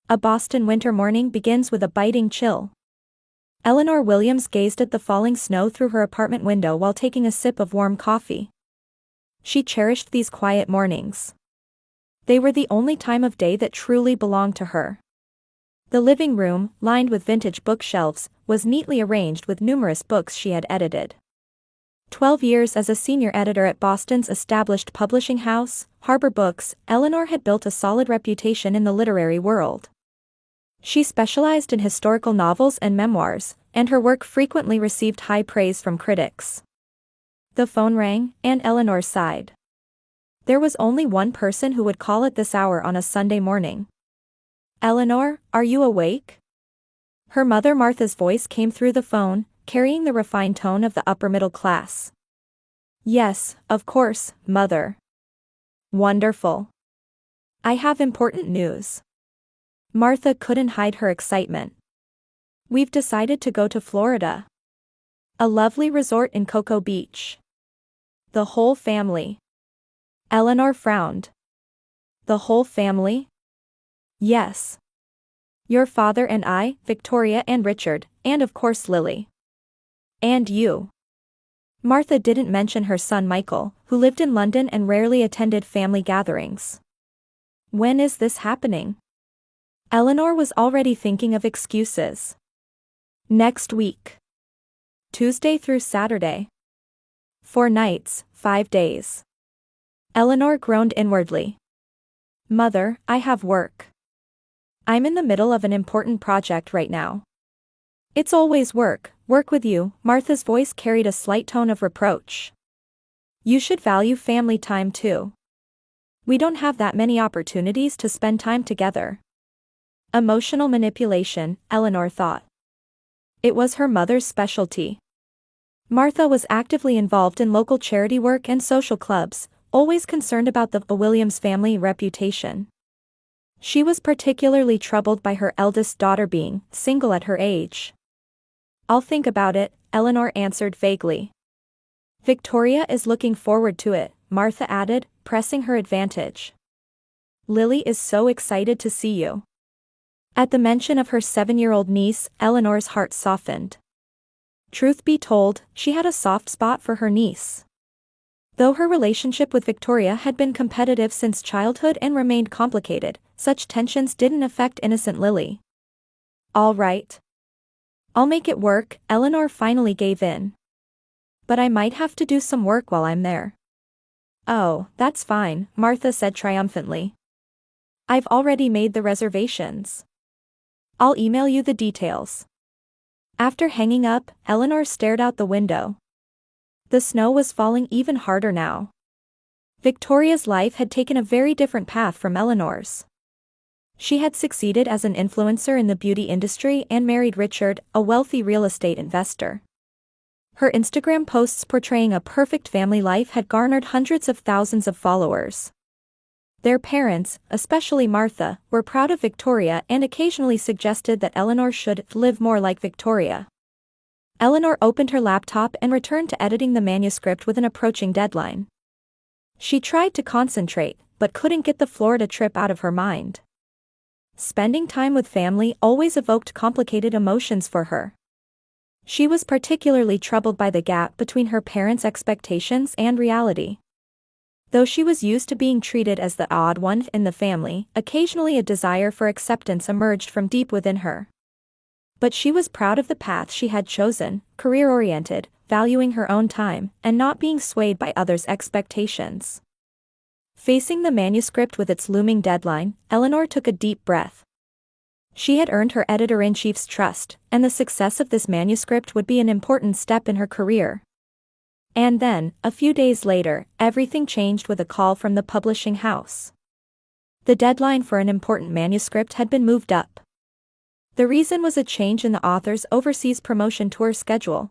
A Boston winter morning begins with a biting chill. Eleanor Williams gazed at the falling snow through her apartment window while taking a sip of warm coffee. She cherished these quiet mornings. They were the only time of day that truly belonged to her. The living room, lined with vintage bookshelves, was neatly arranged with numerous books she had edited. 12 years as a senior editor at Boston's established publishing house, Harbor Books, Eleanor had built a solid reputation in the literary world. She specialized in historical novels and memoirs, and her work frequently received high praise from critics. The phone rang, and Eleanor sighed. There was only one person who would call at this hour on a Sunday morning. "Eleanor, are you awake?" Her mother Martha's voice came through the phone, carrying the refined tone of the upper middle class. "Yes, of course, Mother." "Wonderful. I have important news." Martha couldn't hide her excitement. "We've decided to go to Florida. A lovely resort in Cocoa Beach. The whole family." Eleanor frowned. "The whole family?" "Yes. Your father and I, Victoria and Richard, and of course Lily. And you." Martha didn't mention her son Michael, who lived in London and rarely attended family gatherings. "When is this happening?" Eleanor was already thinking of excuses. "Next week. Tuesday through Saturday. 4 nights, 5 days." Eleanor groaned inwardly. "Mother, I have work. I'm in the middle of an important project right now." "It's always work with you," Martha's voice carried a slight tone of reproach. "You should value family time too. We don't have that many opportunities to spend time together." Emotional manipulation, Eleanor thought. It was her mother's specialty. Martha was actively involved in local charity work and social clubs, always concerned about the Williams family reputation. She was particularly troubled by her eldest daughter being single at her age. "I'll think about it," Eleanor answered vaguely. "Victoria is looking forward to it," Martha added, pressing her advantage. "Lily is so excited to see you." At the mention of her 7-year-old niece, Eleanor's heart softened. Truth be told, she had a soft spot for her niece. Though her relationship with Victoria had been competitive since childhood and remained complicated, such tensions didn't affect innocent Lily. "All right. I'll make it work," Eleanor finally gave in. "But I might have to do some work while I'm there." "Oh, that's fine," Martha said triumphantly. "I've already made the reservations. I'll email you the details." After hanging up, Eleanor stared out the window. The snow was falling even harder now. Victoria's life had taken a very different path from Eleanor's. She had succeeded as an influencer in the beauty industry and married Richard, a wealthy real estate investor. Her Instagram posts portraying a perfect family life had garnered hundreds of thousands of followers. Their parents, especially Martha, were proud of Victoria and occasionally suggested that Eleanor should live more like Victoria. Eleanor opened her laptop and returned to editing the manuscript with an approaching deadline. She tried to concentrate, but couldn't get the Florida trip out of her mind. Spending time with family always evoked complicated emotions for her. She was particularly troubled by the gap between her parents' expectations and reality. Though she was used to being treated as the odd one in the family, occasionally a desire for acceptance emerged from deep within her. But she was proud of the path she had chosen, career-oriented, valuing her own time, and not being swayed by others' expectations. Facing the manuscript with its looming deadline, Eleanor took a deep breath. She had earned her editor-in-chief's trust, and the success of this manuscript would be an important step in her career. And then, a few days later, everything changed with a call from the publishing house. The deadline for an important manuscript had been moved up. The reason was a change in the author's overseas promotion tour schedule.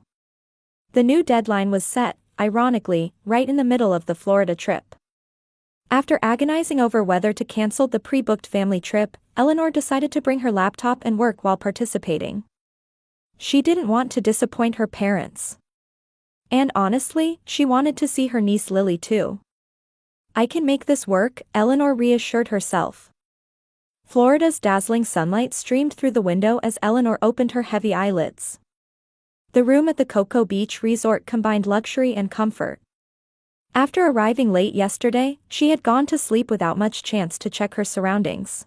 The new deadline was set, ironically, right in the middle of the Florida trip. After agonizing over whether to cancel the pre-booked family trip, Eleanor decided to bring her laptop and work while participating. She didn't want to disappoint her parents. And honestly, she wanted to see her niece Lily too. "I can make this work," Eleanor reassured herself. Florida's dazzling sunlight streamed through the window as Eleanor opened her heavy eyelids. The room at the Cocoa Beach Resort combined luxury and comfort. After arriving late yesterday, she had gone to sleep without much chance to check her surroundings.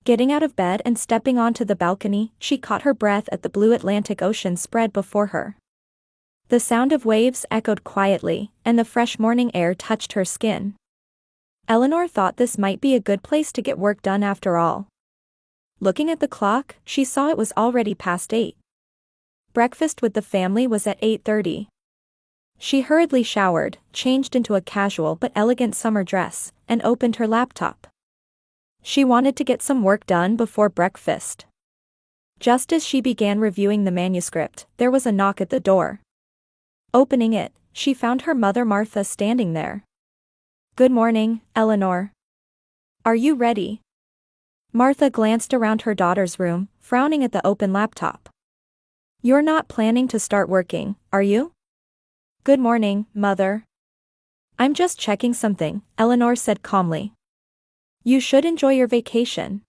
Getting out of bed and stepping onto the balcony, she caught her breath at the blue Atlantic Ocean spread before her. The sound of waves echoed quietly, and the fresh morning air touched her skin. Eleanor thought this might be a good place to get work done after all. Looking at the clock, she saw it was already past 8. Breakfast with the family was at 8:30. She hurriedly showered, changed into a casual but elegant summer dress, and opened her laptop. She wanted to get some work done before breakfast. Just as she began reviewing the manuscript, there was a knock at the door. Opening it, she found her mother Martha standing there. "Good morning, Eleanor. Are you ready?" Martha glanced around her daughter's room, frowning at the open laptop. "You're not planning to start working, are you?" "Good morning, Mother. I'm just checking something," Eleanor said calmly. "You should enjoy your vacation.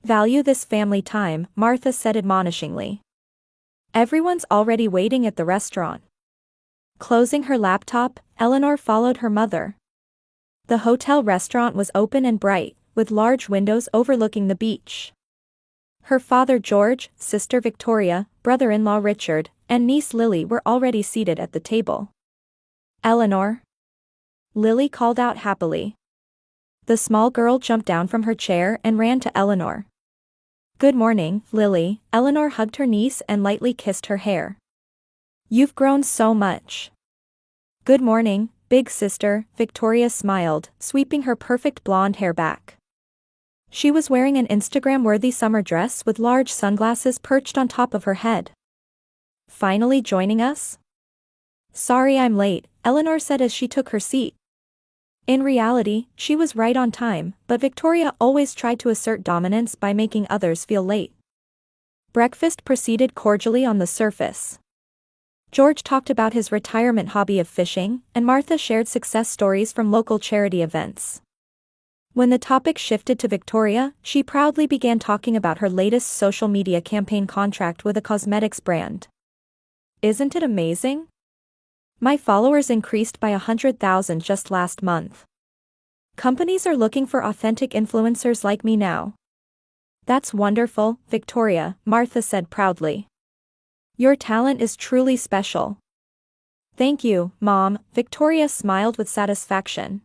Value this family time," Martha said admonishingly. "Everyone's already waiting at the restaurant." Closing her laptop, Eleanor followed her mother. The hotel restaurant was open and bright, with large windows overlooking the beach. Her father George, sister Victoria, brother-in-law Richard, and niece Lily were already seated at the table. "Eleanor?" Lily called out happily. The small girl jumped down from her chair and ran to Eleanor. "Good morning, Lily." Eleanor hugged her niece and lightly kissed her hair. "You've grown so much." "Good morning, big sister," Victoria smiled, sweeping her perfect blonde hair back. She was wearing an Instagram-worthy summer dress with large sunglasses perched on top of her head. "Finally joining us?" "Sorry I'm late," Eleanor said as she took her seat. In reality, she was right on time, but Victoria always tried to assert dominance by making others feel late. Breakfast proceeded cordially on the surface. George talked about his retirement hobby of fishing, and Martha shared success stories from local charity events. When the topic shifted to Victoria, she proudly began talking about her latest social media campaign contract with a cosmetics brand. "Isn't it amazing? My followers increased by 100,000 just last month. Companies are looking for authentic influencers like me now." "That's wonderful, Victoria," Martha said proudly. "Your talent is truly special." "Thank you, Mom," Victoria smiled with satisfaction.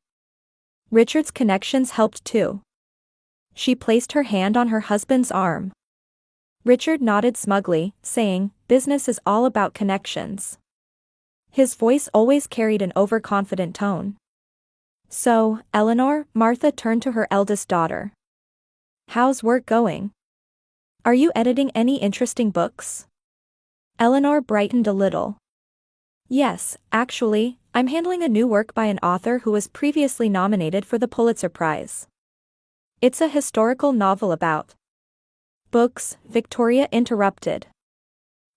Richard's connections helped too. She placed her hand on her husband's arm. Richard nodded smugly, saying, "Business is all about connections." His voice always carried an overconfident tone. "So, Eleanor," Martha turned to her eldest daughter. "How's work going? Are you editing any interesting books?" Eleanor brightened a little. "Yes, actually, I'm handling a new work by an author who was previously nominated for the Pulitzer Prize. It's a historical novel about books," Victoria interrupted.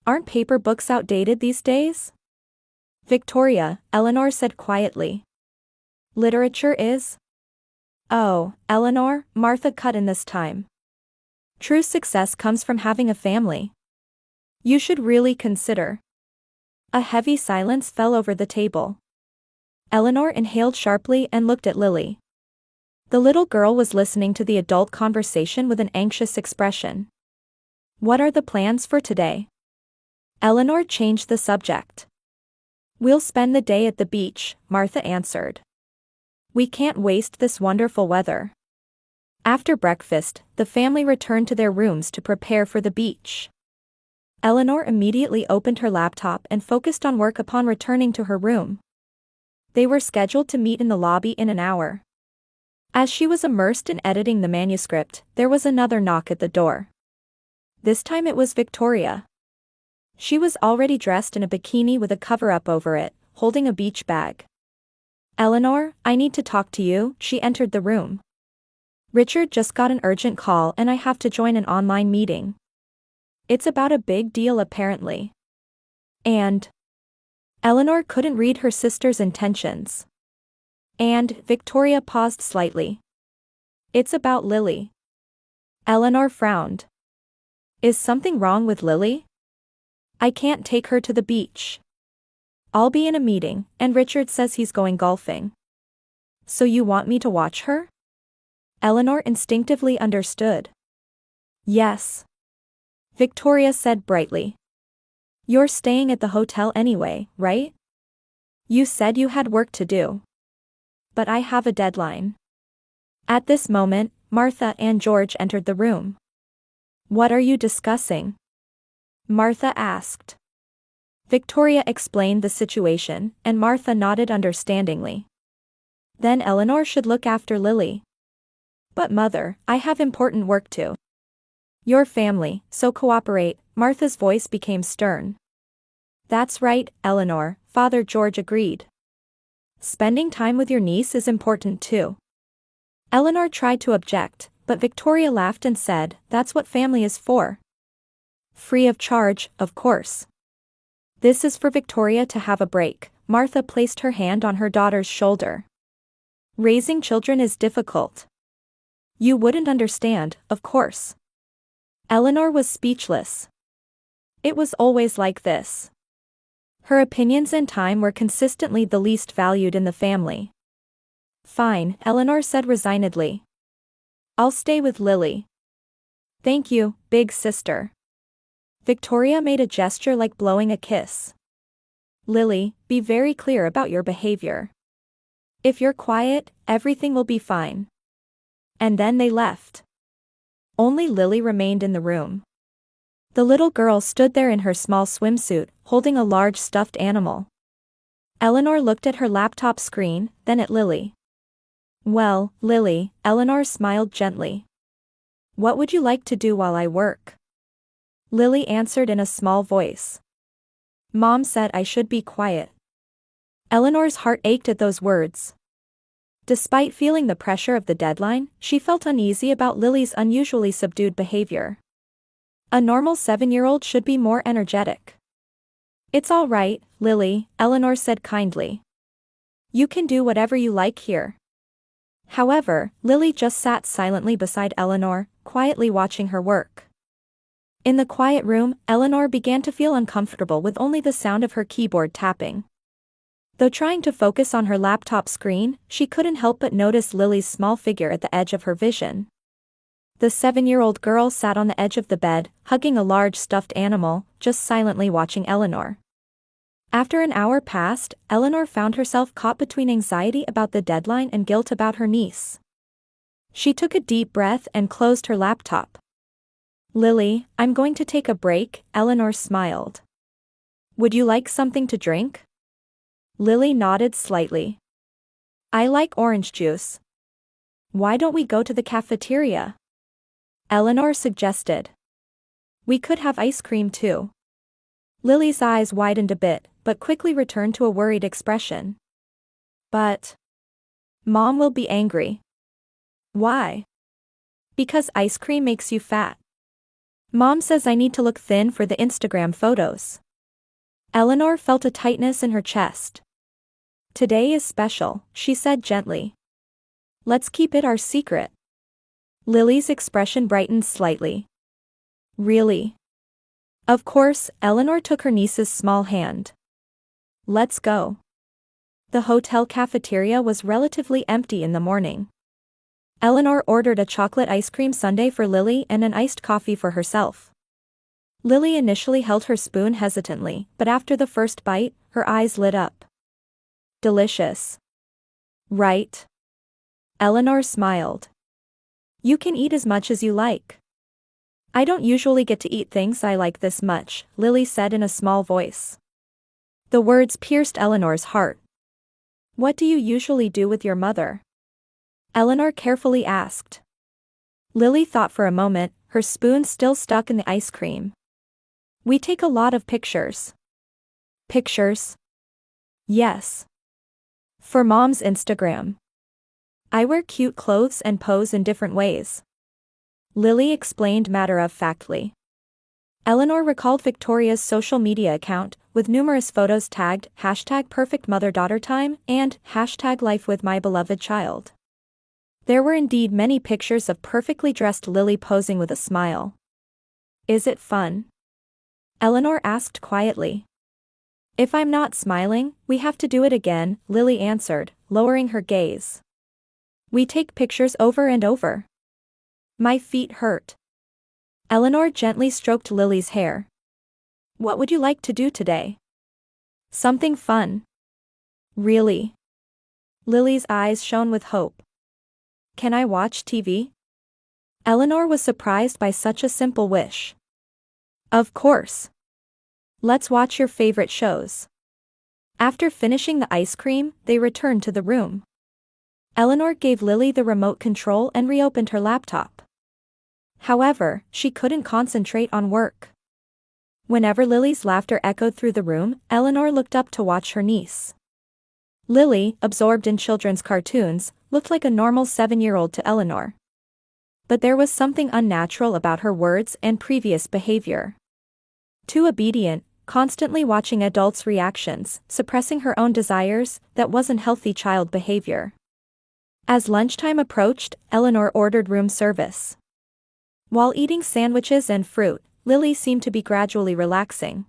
"Aren't paper books outdated these days?" "Victoria," Eleanor said quietly. "Literature is?" "Oh, Eleanor," Martha cut in this time. "True success comes from having a family. You should really consider." A heavy silence fell over the table. Eleanor inhaled sharply and looked at Lily. The little girl was listening to the adult conversation with an anxious expression. "What are the plans for today?" Eleanor changed the subject. "We'll spend the day at the beach," Martha answered. "We can't waste this wonderful weather." After breakfast, the family returned to their rooms to prepare for the beach. Eleanor immediately opened her laptop and focused on work upon returning to her room. They were scheduled to meet in the lobby in an hour. As she was immersed in editing the manuscript, there was another knock at the door. This time it was Victoria. She was already dressed in a bikini with a cover-up over it, holding a beach bag. "Eleanor, I need to talk to you," she entered the room. "Richard just got an urgent call and I have to join an online meeting. It's about a big deal apparently." And Eleanor couldn't read her sister's intentions. And Victoria paused slightly. "It's about Lily." Eleanor frowned. Is something wrong with Lily? I can't take her to the beach. I'll be in a meeting, and Richard says he's going golfing. So you want me to watch her? Eleanor instinctively understood. Yes. Victoria said brightly. You're staying at the hotel anyway, right? You said you had work to do. But I have a deadline. At this moment, Martha and George entered the room. What are you discussing? Martha asked. Victoria explained the situation, and Martha nodded understandingly. Then Eleanor should look after Lily. But mother, I have important work too. Your family, so cooperate. Martha's voice became stern. That's right, Eleanor, Father George agreed. Spending time with your niece is important too. Eleanor tried to object, but Victoria laughed and said, that's what family is for. Free of charge, of course. This is for Victoria to have a break. Martha placed her hand on her daughter's shoulder. Raising children is difficult. You wouldn't understand, of course. Eleanor was speechless. It was always like this. Her opinions and time were consistently the least valued in the family. Fine, Eleanor said resignedly. I'll stay with Lily. Thank you, big sister. Victoria made a gesture like blowing a kiss. Lily, be very clear about your behavior. If you're quiet, everything will be fine. And then they left. Only Lily remained in the room. The little girl stood there in her small swimsuit, holding a large stuffed animal. Eleanor looked at her laptop screen, then at Lily. Well, Lily, Eleanor smiled gently. What would you like to do while I work? Lily answered in a small voice. Mom said I should be quiet. Eleanor's heart ached at those words. Despite feeling the pressure of the deadline, she felt uneasy about Lily's unusually subdued behavior. A normal 7-year-old should be more energetic. It's all right, Lily, Eleanor said kindly. You can do whatever you like here. However, Lily just sat silently beside Eleanor, quietly watching her work. In the quiet room, Eleanor began to feel uncomfortable with only the sound of her keyboard tapping. Though trying to focus on her laptop screen, she couldn't help but notice Lily's small figure at the edge of her vision. The 7-year-old girl sat on the edge of the bed, hugging a large stuffed animal, just silently watching Eleanor. After an hour passed, Eleanor found herself caught between anxiety about the deadline and guilt about her niece. She took a deep breath and closed her laptop. Lily, I'm going to take a break, Eleanor smiled. Would you like something to drink? Lily nodded slightly. I like orange juice. Why don't we go to the cafeteria? Eleanor suggested. We could have ice cream too. Lily's eyes widened a bit, but quickly returned to a worried expression. But Mom will be angry. Why? Because ice cream makes you fat. Mom says I need to look thin for the Instagram photos. Eleanor felt a tightness in her chest. Today is special, she said gently. Let's keep it our secret. Lily's expression brightened slightly. Really? Of course, Eleanor took her niece's small hand. Let's go. The hotel cafeteria was relatively empty in the morning. Eleanor ordered a chocolate ice cream sundae for Lily and an iced coffee for herself. Lily initially held her spoon hesitantly, but after the first bite, her eyes lit up. Delicious. Right? Eleanor smiled. You can eat as much as you like. I don't usually get to eat things I like this much, Lily said in a small voice. The words pierced Eleanor's heart. What do you usually do with your mother? Eleanor carefully asked. Lily thought for a moment, her spoon still stuck in the ice cream. We take a lot of pictures. Pictures? Yes. For Mom's Instagram. I wear cute clothes and pose in different ways. Lily explained matter-of-factly. Eleanor recalled Victoria's social media account, with numerous photos tagged #PerfectMotherDaughterTime and #LifeWithMyBelovedChild. There were indeed many pictures of perfectly dressed Lily posing with a smile. Is it fun? Eleanor asked quietly. If I'm not smiling, we have to do it again, Lily answered, lowering her gaze. We take pictures over and over. My feet hurt. Eleanor gently stroked Lily's hair. What would you like to do today? Something fun. Really? Lily's eyes shone with hope. Can I watch TV? Eleanor was surprised by such a simple wish. Of course. Let's watch your favorite shows. After finishing the ice cream, they returned to the room. Eleanor gave Lily the remote control and reopened her laptop. However, she couldn't concentrate on work. Whenever Lily's laughter echoed through the room, Eleanor looked up to watch her niece. Lily, absorbed in children's cartoons, looked like a normal 7-year-old to Eleanor. But there was something unnatural about her words and previous behavior. Too obedient, constantly watching adults' reactions, suppressing her own desires, that wasn't healthy child behavior. As lunchtime approached, Eleanor ordered room service. While eating sandwiches and fruit, Lily seemed to be gradually relaxing.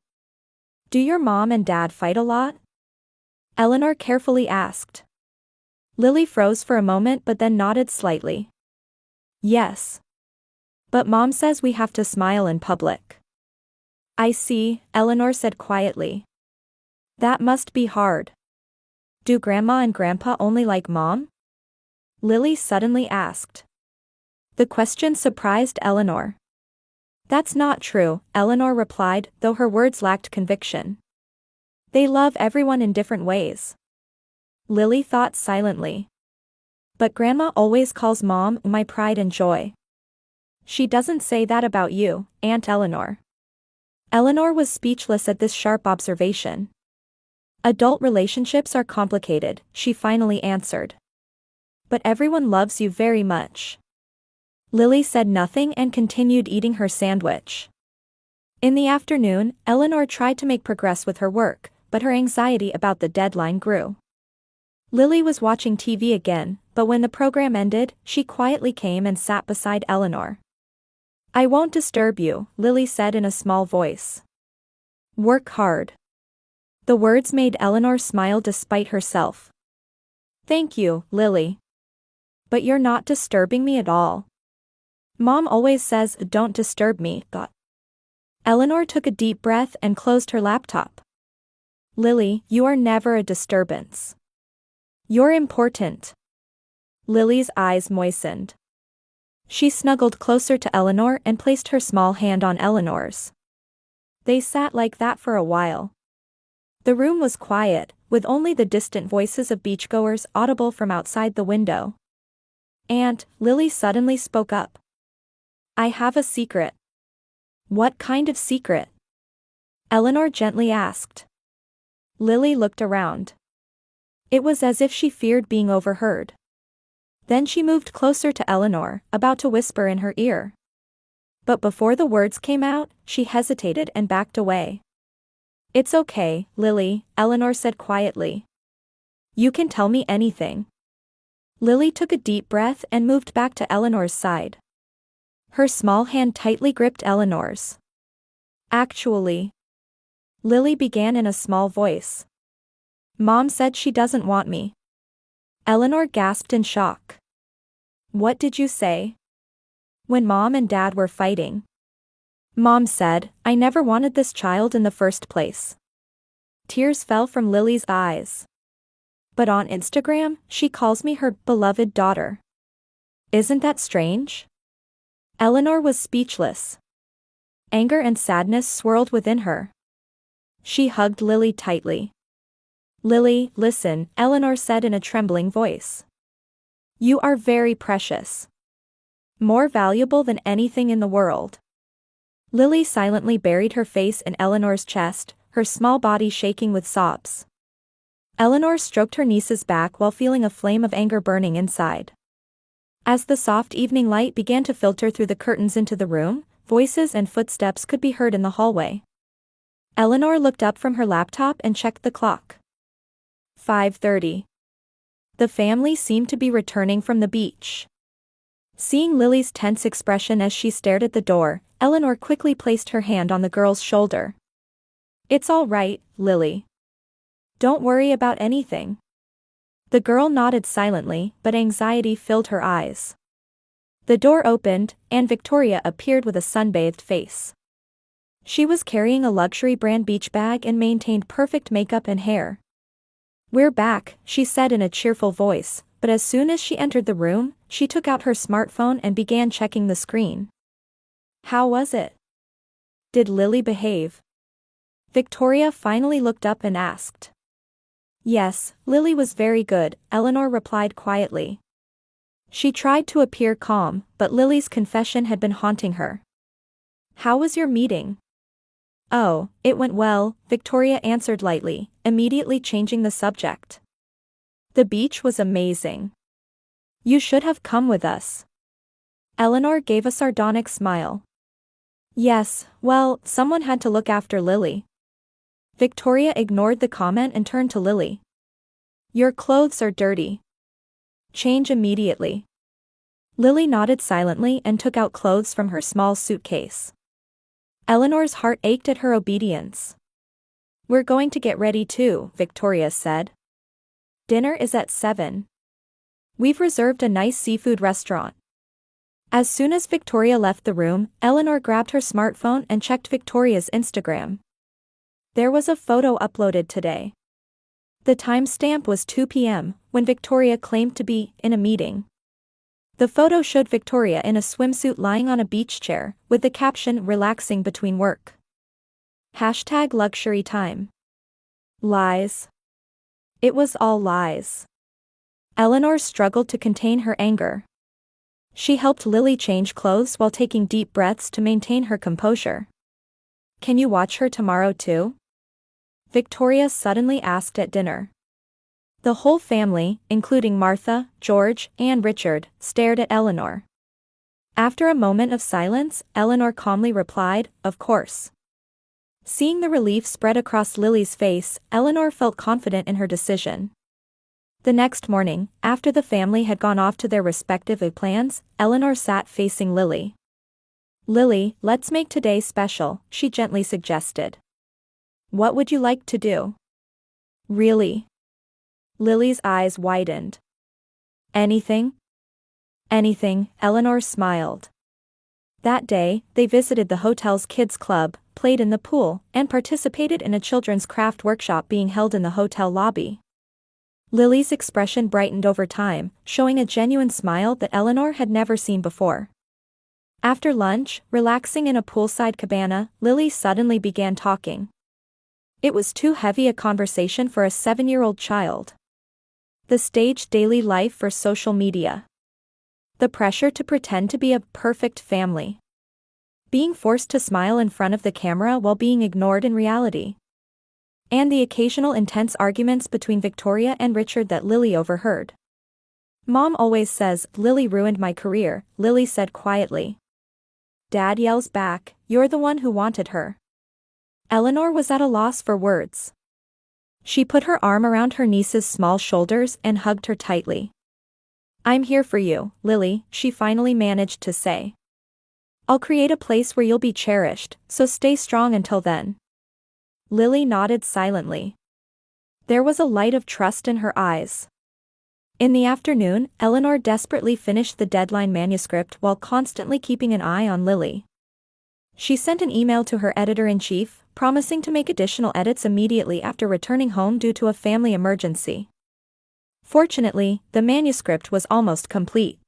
Do your mom and dad fight a lot? Eleanor carefully asked. Lily froze for a moment but then nodded slightly. Yes. But mom says we have to smile in public. I see, Eleanor said quietly. That must be hard. Do grandma and grandpa only like mom? Lily suddenly asked. The question surprised Eleanor. That's not true, Eleanor replied, though her words lacked conviction. They love everyone in different ways. Lily thought silently. But grandma always calls mom my pride and joy. She doesn't say that about you, Aunt Eleanor. Eleanor was speechless at this sharp observation. Adult relationships are complicated, she finally answered. But everyone loves you very much. Lily said nothing and continued eating her sandwich. In the afternoon, Eleanor tried to make progress with her work, but her anxiety about the deadline grew. Lily was watching TV again, but when the program ended, she quietly came and sat beside Eleanor. I won't disturb you, Lily said in a small voice. Work hard. The words made Eleanor smile despite herself. Thank you, Lily. But you're not disturbing me at all. Mom always says don't disturb me, but. Eleanor took a deep breath and closed her laptop. Lily, you are never a disturbance. You're important. Lily's eyes moistened. She snuggled closer to Eleanor and placed her small hand on Eleanor's. They sat like that for a while. The room was quiet, with only the distant voices of beachgoers audible from outside the window. And Lily suddenly spoke up. I have a secret. What kind of secret? Eleanor gently asked. Lily looked around. It was as if she feared being overheard. Then she moved closer to Eleanor, about to whisper in her ear. But before the words came out, she hesitated and backed away. It's okay, Lily, Eleanor said quietly. You can tell me anything. Lily took a deep breath and moved back to Eleanor's side. Her small hand tightly gripped Eleanor's. Actually. Lily began in a small voice. Mom said she doesn't want me. Eleanor gasped in shock. What did you say? When Mom and Dad were fighting. Mom said, I never wanted this child in the first place. Tears fell from Lily's eyes. But on Instagram, she calls me her beloved daughter. Isn't that strange? Eleanor was speechless. Anger and sadness swirled within her. She hugged Lily tightly. Lily, listen, Eleanor said in a trembling voice. You are very precious. More valuable than anything in the world. Lily silently buried her face in Eleanor's chest, her small body shaking with sobs. Eleanor stroked her niece's back while feeling a flame of anger burning inside. As the soft evening light began to filter through the curtains into the room, voices and footsteps could be heard in the hallway. Eleanor looked up from her laptop and checked the clock. 5:30. The family seemed to be returning from the beach. Seeing Lily's tense expression as she stared at the door, Eleanor quickly placed her hand on the girl's shoulder. "It's all right, Lily. Don't worry about anything." The girl nodded silently, but anxiety filled her eyes. The door opened, and Victoria appeared with a sunbathed face. She was carrying a luxury brand beach bag and maintained perfect makeup and hair. "We're back," she said in a cheerful voice, but as soon as she entered the room, she took out her smartphone and began checking the screen. "How was it? Did Lily behave?" Victoria finally looked up and asked. "Yes, Lily was very good," Eleanor replied quietly. She tried to appear calm, but Lily's confession had been haunting her. "How was your meeting?" "Oh, it went well," Victoria answered lightly, immediately changing the subject. "The beach was amazing. You should have come with us." Eleanor gave a sardonic smile. "Yes, well, someone had to look after Lily." Victoria ignored the comment and turned to Lily. "Your clothes are dirty. Change immediately." Lily nodded silently and took out clothes from her small suitcase. Eleanor's heart ached at her obedience. "We're going to get ready too," Victoria said. "Dinner is at 7. We've reserved a nice seafood restaurant." As soon as Victoria left the room, Eleanor grabbed her smartphone and checked Victoria's Instagram. There was a photo uploaded today. The timestamp was 2 p.m., when Victoria claimed to be in a meeting. The photo showed Victoria in a swimsuit lying on a beach chair, with the caption "relaxing between work." #luxury time. Lies. It was all lies. Eleanor struggled to contain her anger. She helped Lily change clothes while taking deep breaths to maintain her composure. "Can you watch her tomorrow too?" Victoria suddenly asked at dinner. The whole family, including Martha, George, and Richard, stared at Eleanor. After a moment of silence, Eleanor calmly replied, "Of course." Seeing the relief spread across Lily's face, Eleanor felt confident in her decision. The next morning, after the family had gone off to their respective plans, Eleanor sat facing Lily. "Lily, let's make today special," she gently suggested. "What would you like to do?" "Really?" Lily's eyes widened. "Anything?" "Anything," Eleanor smiled. That day, they visited the hotel's kids' club, played in the pool, and participated in a children's craft workshop being held in the hotel lobby. Lily's expression brightened over time, showing a genuine smile that Eleanor had never seen before. After lunch, relaxing in a poolside cabana, Lily suddenly began talking. It was too heavy a conversation for a 7-year-old child. The staged daily life for social media. The pressure to pretend to be a perfect family. Being forced to smile in front of the camera while being ignored in reality. And the occasional intense arguments between Victoria and Richard that Lily overheard. "Mom always says, Lily ruined my career," Lily said quietly. Dad yells back, "You're the one who wanted her." Eleanor was at a loss for words. She put her arm around her niece's small shoulders and hugged her tightly. "I'm here for you, Lily," she finally managed to say. "I'll create a place where you'll be cherished, so stay strong until then." Lily nodded silently. There was a light of trust in her eyes. In the afternoon, Eleanor desperately finished the deadline manuscript while constantly keeping an eye on Lily. She sent an email to her editor-in-chief, promising to make additional edits immediately after returning home due to a family emergency. Fortunately, the manuscript was almost complete.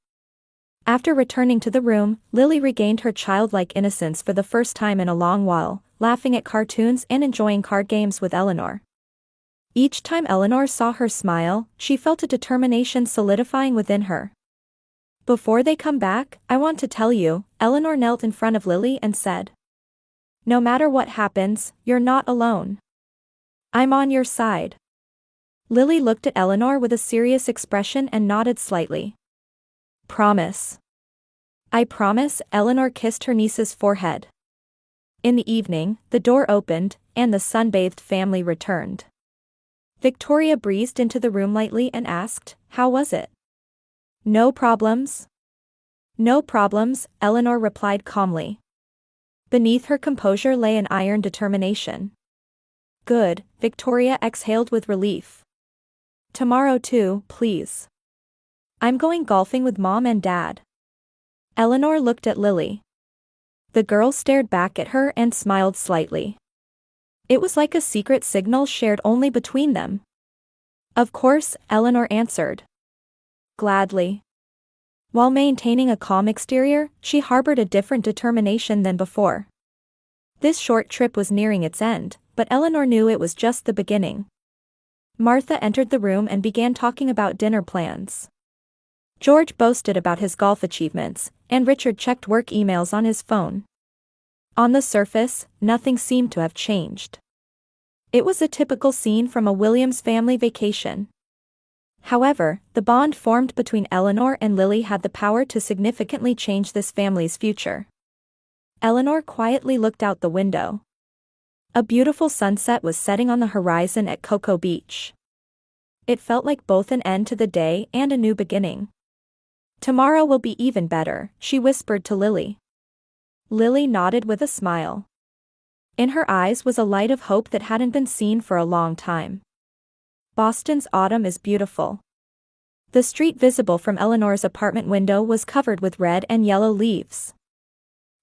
After returning to the room, Lily regained her childlike innocence for the first time in a long while, laughing at cartoons and enjoying card games with Eleanor. Each time Eleanor saw her smile, she felt a determination solidifying within her. "Before they come back, I want to tell you," Eleanor knelt in front of Lily and said. "No matter what happens, you're not alone. I'm on your side." Lily looked at Eleanor with a serious expression and nodded slightly. "Promise." "I promise," Eleanor kissed her niece's forehead. In the evening, the door opened, and the sunbathed family returned. Victoria breezed into the room lightly and asked, "How was it?" "No problems." "No problems," Eleanor replied calmly. Beneath her composure lay an iron determination. "Good," Victoria exhaled with relief. "Tomorrow too, please. I'm going golfing with Mom and Dad." Eleanor looked at Lily. The girl stared back at her and smiled slightly. It was like a secret signal shared only between them. "Of course," Eleanor answered. Gladly. While maintaining a calm exterior, she harbored a different determination than before. This short trip was nearing its end, but Eleanor knew it was just the beginning. Martha entered the room and began talking about dinner plans. George boasted about his golf achievements, and Richard checked work emails on his phone. On the surface, nothing seemed to have changed. It was a typical scene from a Williams family vacation. However, the bond formed between Eleanor and Lily had the power to significantly change this family's future. Eleanor quietly looked out the window. A beautiful sunset was setting on the horizon at Cocoa Beach. It felt like both an end to the day and a new beginning. "Tomorrow will be even better," she whispered to Lily. Lily nodded with a smile. In her eyes was a light of hope that hadn't been seen for a long time. Boston's autumn is beautiful. The street visible from Eleanor's apartment window was covered with red and yellow leaves.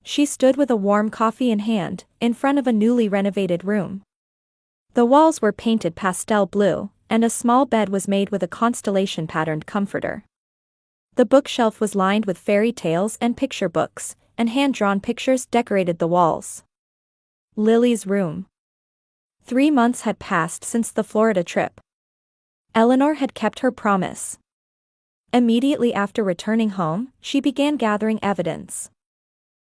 She stood with a warm coffee in hand, in front of a newly renovated room. The walls were painted pastel blue, and a small bed was made with a constellation-patterned comforter. The bookshelf was lined with fairy tales and picture books, and hand-drawn pictures decorated the walls. Lily's room. 3 months had passed since the Florida trip. Eleanor had kept her promise. Immediately after returning home, she began gathering evidence.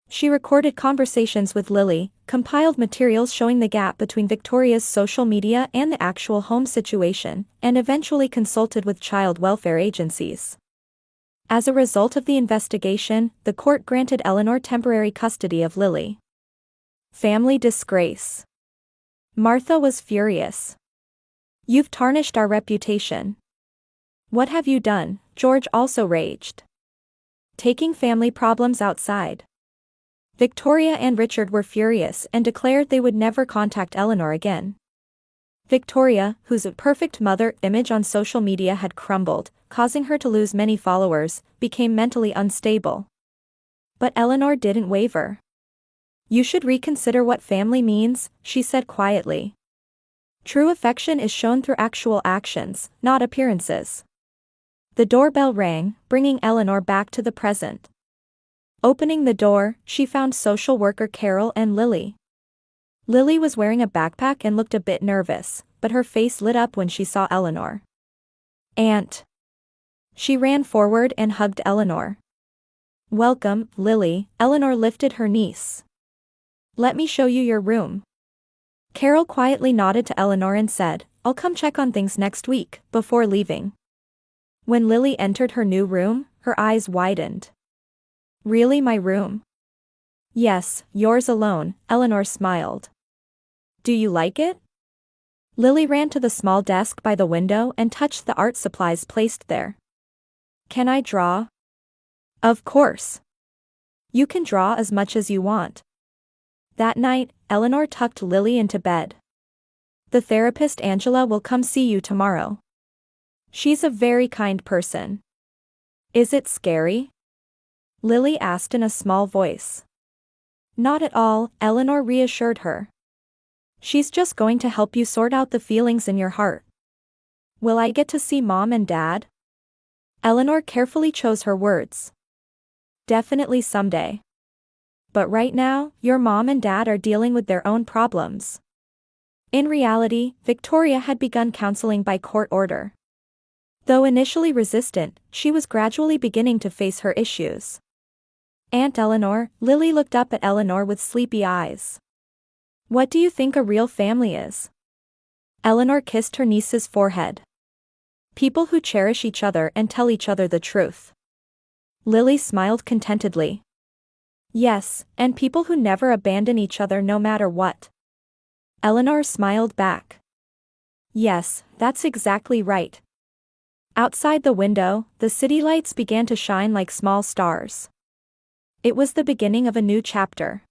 She recorded conversations with Lily, compiled materials showing the gap between Victoria's social media and the actual home situation, and eventually consulted with child welfare agencies. As a result of the investigation, the court granted Eleanor temporary custody of Lily. Family disgrace. Martha was furious. "You've tarnished our reputation." "What have you done?" George also raged. Taking family problems outside. Victoria and Richard were furious and declared they would never contact Eleanor again. Victoria, whose perfect mother image on social media had crumbled, causing her to lose many followers, became mentally unstable. But Eleanor didn't waver. "You should reconsider what family means," she said quietly. "True affection is shown through actual actions, not appearances." The doorbell rang, bringing Eleanor back to the present. Opening the door, she found social worker Carol and Lily. Lily was wearing a backpack and looked a bit nervous, but her face lit up when she saw Eleanor. "Aunt." She ran forward and hugged Eleanor. "Welcome, Lily," Eleanor lifted her niece. "Let me show you your room." Carol quietly nodded to Eleanor and said, "I'll come check on things next week," before leaving. When Lily entered her new room, her eyes widened. "Really, my room?" "Yes, yours alone," Eleanor smiled. "Do you like it?" Lily ran to the small desk by the window and touched the art supplies placed there. "Can I draw?" "Of course. You can draw as much as you want." That night, Eleanor tucked Lily into bed. "The therapist Angela will come see you tomorrow. She's a very kind person." "Is it scary?" Lily asked in a small voice. "Not at all," Eleanor reassured her. "She's just going to help you sort out the feelings in your heart." "Will I get to see Mom and Dad?" Eleanor carefully chose her words. "Definitely someday. But right now, your Mom and Dad are dealing with their own problems." In reality, Victoria had begun counseling by court order. Though initially resistant, she was gradually beginning to face her issues. "Aunt Eleanor," Lily looked up at Eleanor with sleepy eyes. "What do you think a real family is?" Eleanor kissed her niece's forehead. "People who cherish each other and tell each other the truth." Lily smiled contentedly. "Yes, and people who never abandon each other no matter what." Eleanor smiled back. Yes, that's exactly right. Outside the window, the city lights began to shine like small stars. It was the beginning of a new chapter.